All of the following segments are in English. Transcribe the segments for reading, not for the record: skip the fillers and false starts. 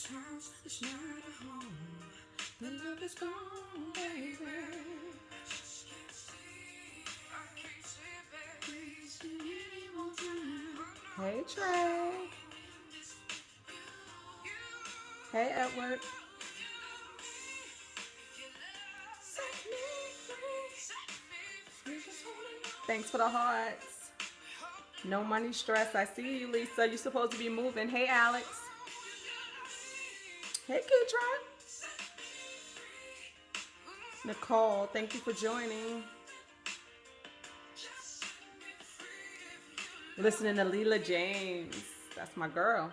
house is not a home. The love is gone, baby. Hey Trey. Hey Edward. Thanks for the hearts. No money stress. I see you, Lisa. You're supposed to be moving. Hey Alex. Hey Keitra. Nicole, thank you for joining. Listening to Leela James. That's my girl.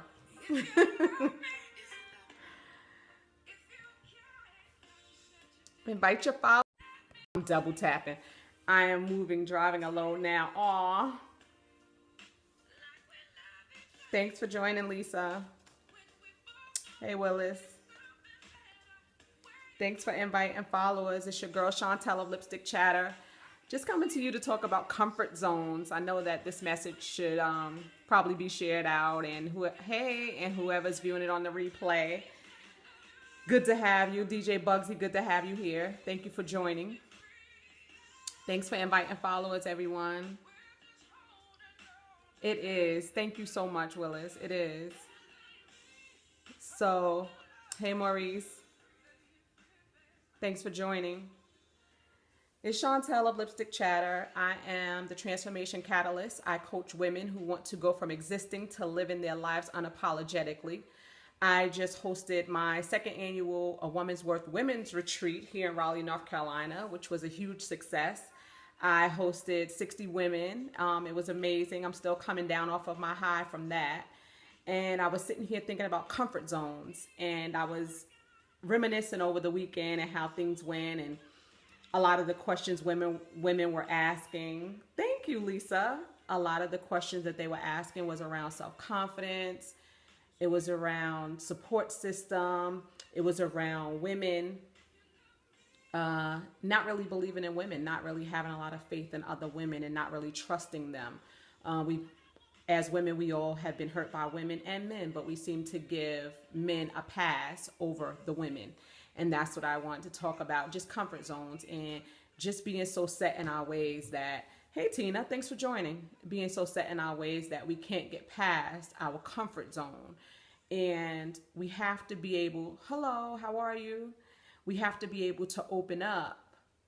Invite your follow. I'm double tapping. I am moving, driving alone now. Aw. Thanks for joining, Lisa. Hey, Willis. Thanks for inviting followers. It's your girl, Chantel of Lipstick Chatter. Just coming to you to talk about comfort zones. I know that this message should probably be shared out. And whoever's viewing it on the replay, good to have you. DJ Bugsy, good to have you here. Thank you for joining. Thanks for inviting followers, everyone. It is. Thank you so much, Willis. It is. So, hey, Maurice. Thanks for joining. It's Chantel of Lipstick Chatter. I am the Transformation Catalyst. I coach women who want to go from existing to living their lives unapologetically. I just hosted my second annual A Woman's Worth Women's Retreat here in Raleigh, North Carolina, which was a huge success. I hosted 60 women. It was amazing. I'm still coming down off of my high from that. And I was sitting here thinking about comfort zones. And I was reminiscing over the weekend and how things went and a lot of the questions women were asking. Thank you, Lisa. A lot of the questions that they were asking was around self-confidence. It was around support system. It was around women not really believing in women, not really having a lot of faith in other women and not really trusting them. As women, we all have been hurt by women and men, but we seem to give men a pass over the women. And that's what I want to talk about, just comfort zones and just being so set in our ways that, hey Tina, thanks for joining, being so set in our ways that we can't get past our comfort zone. And we have to be able, hello, how are you? We have to be able to open up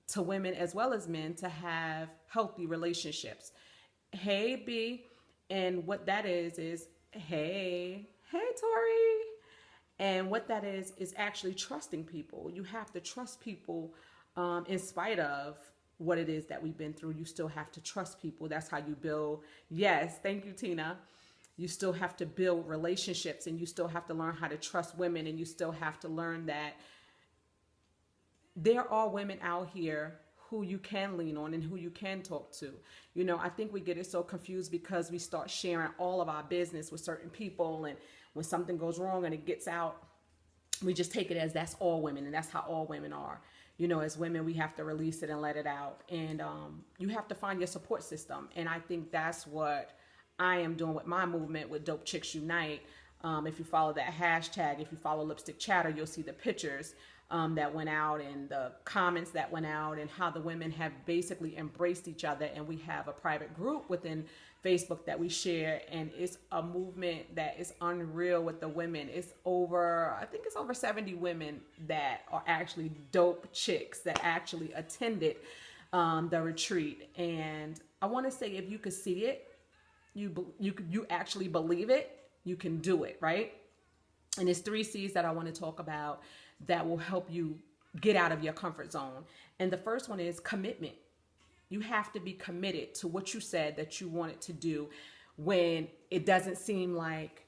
to women as well as men to have healthy relationships. Hey B, and what that is hey Tori. And what that is actually trusting people. You have to trust people in spite of what it is that we've been through. You still have to trust people. That's how you build. Yes, thank you, Tina. You still have to build relationships and you still have to learn how to trust women and you still have to learn that there are women out here who you can lean on and who you can talk to. You know, I think we get it so confused because we start sharing all of our business with certain people, and when something goes wrong and it gets out, we just take it as that's all women and that's how all women are. You know, as women, we have to release it and let it out. And you have to find your support system. And I think that's what I am doing with my movement with Dope Chicks Unite. If you follow that hashtag, if you follow Lipstick Chatter, you'll see the pictures that went out and the comments that went out and how the women have basically embraced each other. And we have a private group within Facebook that we share, and it's a movement that is unreal with the women. It's over, I think it's over 70 women that are actually dope chicks that actually attended the retreat. And I want to say, if you could see it, you actually believe it, you can do it, right? And there's 3 C's that I want to talk about that will help you get out of your comfort zone. And the first one is commitment. You have to be committed to what you said that you wanted to do when it doesn't seem like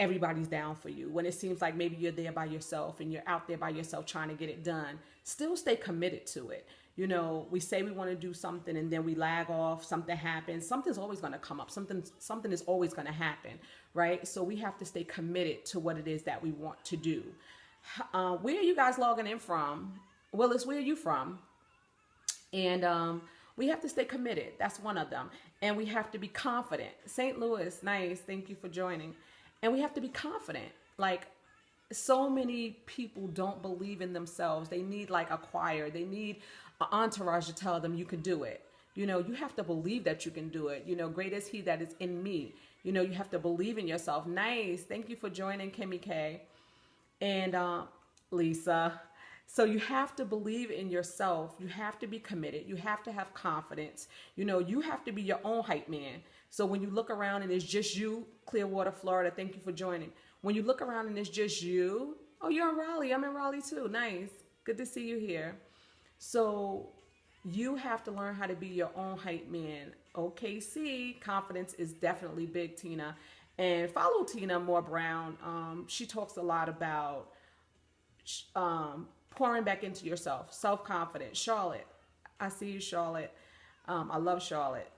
everybody's down for you. When it seems like maybe you're there by yourself and you're out there by yourself trying to get it done, still stay committed to it. You know, we say we want to do something and then we lag off, something happens, something's always going to come up, something is always going to happen, right? So we have to stay committed to what it is that we want to do. Where are you guys logging in from? Willis, where are you from? And we have to stay committed. That's one of them. And we have to be confident. St. Louis, nice. Thank you for joining. And we have to be confident. Like, So many people don't believe in themselves. They need like a choir. They need an entourage to tell them you can do it. You know, you have to believe that you can do it. You know, great is he that is in me. You know, you have to believe in yourself. Nice. Thank you for joining, Kimmy K and Lisa. So you have to believe in yourself. You have to be committed. You have to have confidence. You know, you have to be your own hype man. So when you look around and it's just you, Clearwater, Florida, thank you for joining. When you look around and it's just you, oh, you're in Raleigh. I'm in Raleigh too. Nice. Good to see you here. So you have to learn how to be your own hype man. OKC, confidence is definitely big, Tina. And follow Tina Moore Brown. She talks a lot about pouring back into yourself, self-confidence. Charlotte, I see you, Charlotte. I love Charlotte.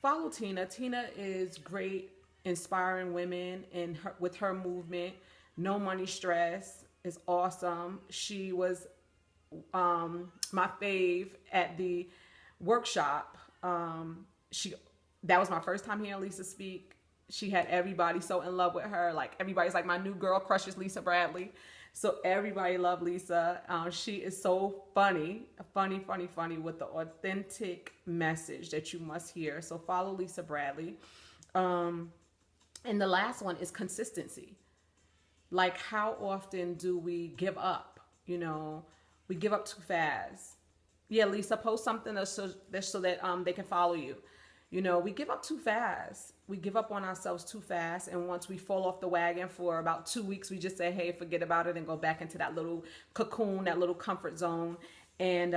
Follow Tina. Tina is great, inspiring women in her, with her movement. No money stress is awesome. She was my fave at the workshop. She That was my first time hearing Lisa speak. She had everybody so in love with her. Like everybody's like my new girl crush is Lisa Bradley. So everybody loved Lisa. She is so funny, funny with the authentic message that you must hear. So follow Lisa Bradley. And the last one is consistency. Like how often do we give up? You know, we give up too fast. Yeah, Lisa, post something so that they can follow you. You know, we give up too fast. We give up on ourselves too fast. And once we fall off the wagon for about 2 weeks, we just say, hey, forget about it and go back into that little cocoon, that little comfort zone. And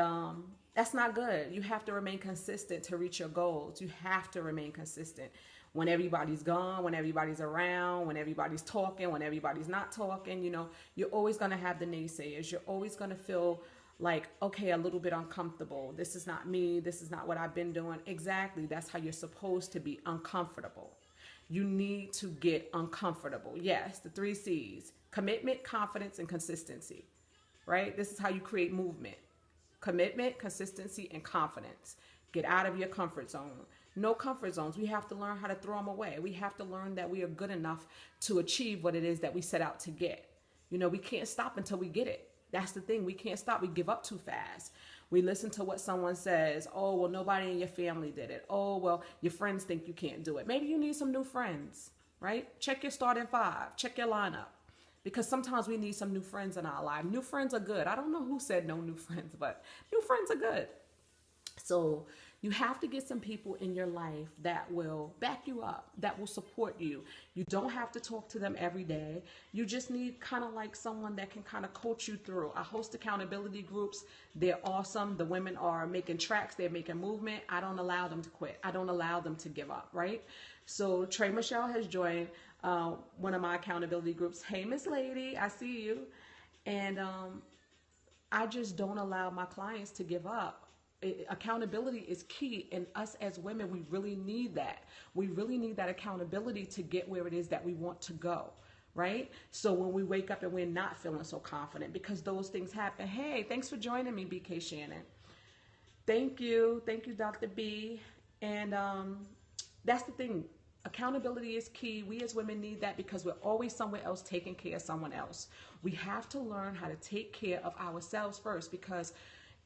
that's not good. You have to remain consistent to reach your goals. You have to remain consistent. When everybody's gone, when everybody's around, when everybody's talking, when everybody's not talking, you know, you're always going to have the naysayers. You're always going to feel like, okay, a little bit uncomfortable. This is not me. This is not what I've been doing. Exactly. That's how you're supposed to be, uncomfortable. You need to get uncomfortable. Yes, the 3 C's: commitment, confidence, and consistency, right? This is how you create movement. Commitment, consistency, and confidence. Get out of your comfort zone. No comfort zones. We have to learn how to throw them away. We have to learn that we are good enough to achieve what it is that we set out to get. You know, we can't stop until we get it. That's the thing. We can't stop. We give up too fast. We listen to what someone says. Oh, well, nobody in your family did it. Oh, well, your friends think you can't do it. Maybe you need some new friends, right? Check your starting 5. Check your lineup. Because sometimes we need some new friends in our life. New friends are good. I don't know who said no new friends, but new friends are good. So you have to get some people in your life that will back you up, that will support you. You don't have to talk to them every day. You just need kind of like someone that can kind of coach you through. I host accountability groups. They're awesome. The women are making tracks. They're making movement. I don't allow them to quit. I don't allow them to give up, right? So Trey Michelle has joined one of my accountability groups. Hey, Miss Lady, I see you. And I just don't allow my clients to give up. Accountability is key, and us as women, we really need that. We really need that accountability to get where it is that we want to go, right? So when we wake up and we're not feeling so confident, because those things happen. Hey, thanks for joining me, BK Shannon. Thank you, Dr. B. And that's the thing. Accountability is key. We as women need that because we're always somewhere else taking care of someone else. We have to learn how to take care of ourselves first, because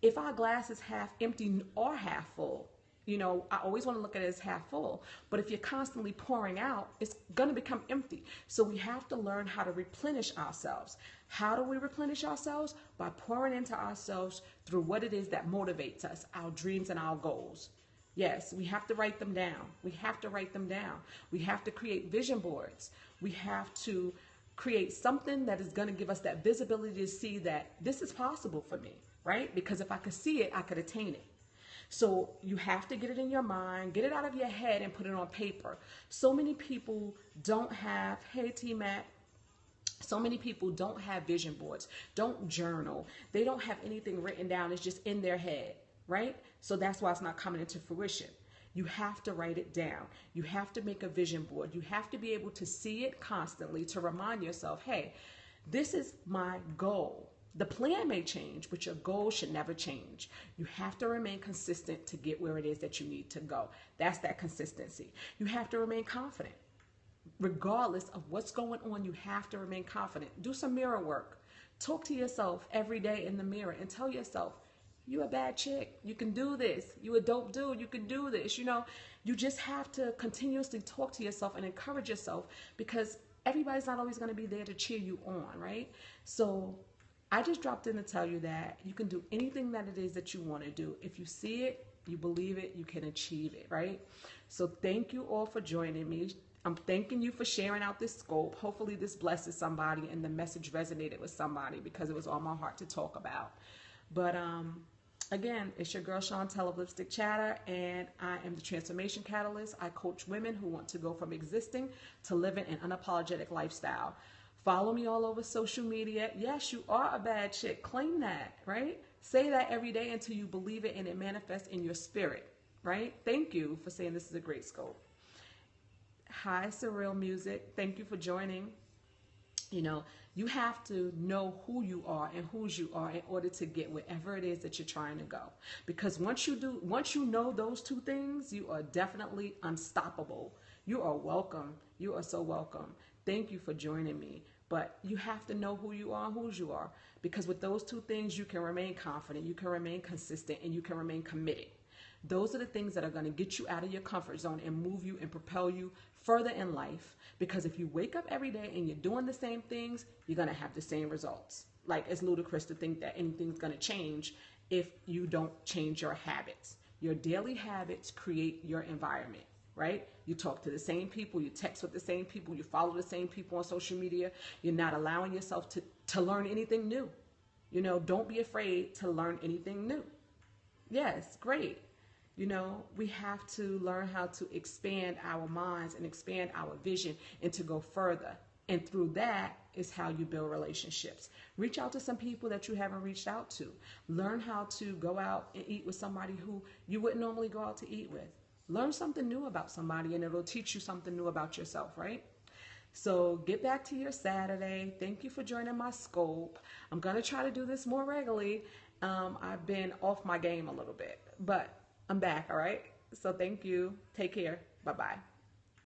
if our glass is half empty or half full, you know, I always want to look at it as half full. But if you're constantly pouring out, it's going to become empty. So we have to learn how to replenish ourselves. How do we replenish ourselves? By pouring into ourselves through what it is that motivates us, our dreams and our goals. Yes, we have to write them down. We have to write them down. We have to create vision boards. We have to create something that is going to give us that visibility to see that this is possible for me. Right? Because if I could see it, I could attain it. So you have to get it in your mind, get it out of your head and put it on paper. So many people don't have, hey T-Mac, so many people don't have vision boards, don't journal. They don't have anything written down. It's just in their head, right? So that's why it's not coming into fruition. You have to write it down. You have to make a vision board. You have to be able to see it constantly to remind yourself, hey, this is my goal. The plan may change, but your goal should never change. You have to remain consistent to get where it is that you need to go. That's that consistency. You have to remain confident. regardless of what's going on, you have to remain confident. Do some mirror work. Talk to yourself every day in the mirror and tell yourself, you a bad chick. You can do this. You a dope dude. You can do this. You know, you just have to continuously talk to yourself and encourage yourself, because everybody's not always going to be there to cheer you on, right? So I just dropped in to tell you that you can do anything that it is that you want to do. If you see it, you believe it, you can achieve it, right? So thank you all for joining me. I'm thanking you for sharing out this scope. Hopefully this blesses somebody and the message resonated with somebody, because it was on my heart to talk about. But again, it's your girl Chantel of Lipstick Chatter, and I am the Transformation Catalyst. I coach women who want to go from existing to living an unapologetic lifestyle. Follow me all over social media. Yes, you are a bad chick. Claim that, right? Say that every day until you believe it and it manifests in your spirit, right? Thank you for saying this is a great scope. Hi, Surreal Music. Thank you for joining. You know, you have to know who you are and whose you are in order to get wherever it is that you're trying to go. Because once you know those two things, you are definitely unstoppable. You are welcome. You are so welcome. Thank you for joining me. But you have to know who you are and whose you are. Because with those two things, you can remain confident, you can remain consistent, and you can remain committed. Those are the things that are going to get you out of your comfort zone and move you and propel you further in life. Because if you wake up every day and you're doing the same things, you're going to have the same results. Like, it's ludicrous to think that anything's going to change if you don't change your habits. Your daily habits create your environment, right? You talk to the same people, you text with the same people, you follow the same people on social media. You're not allowing yourself to learn anything new. You know, don't be afraid to learn anything new. Yes, great. You know, we have to learn how to expand our minds and expand our vision and to go further. And through that is how you build relationships. Reach out to some people that you haven't reached out to. Learn how to go out and eat with somebody who you wouldn't normally go out to eat with. Learn something new about somebody and it'll teach you something new about yourself, right? So get back to your Saturday. Thank you for joining my scope. I'm going to try to do this more regularly. I've been off my game a little bit, but I'm back, all right? So thank you. Take care. Bye-bye.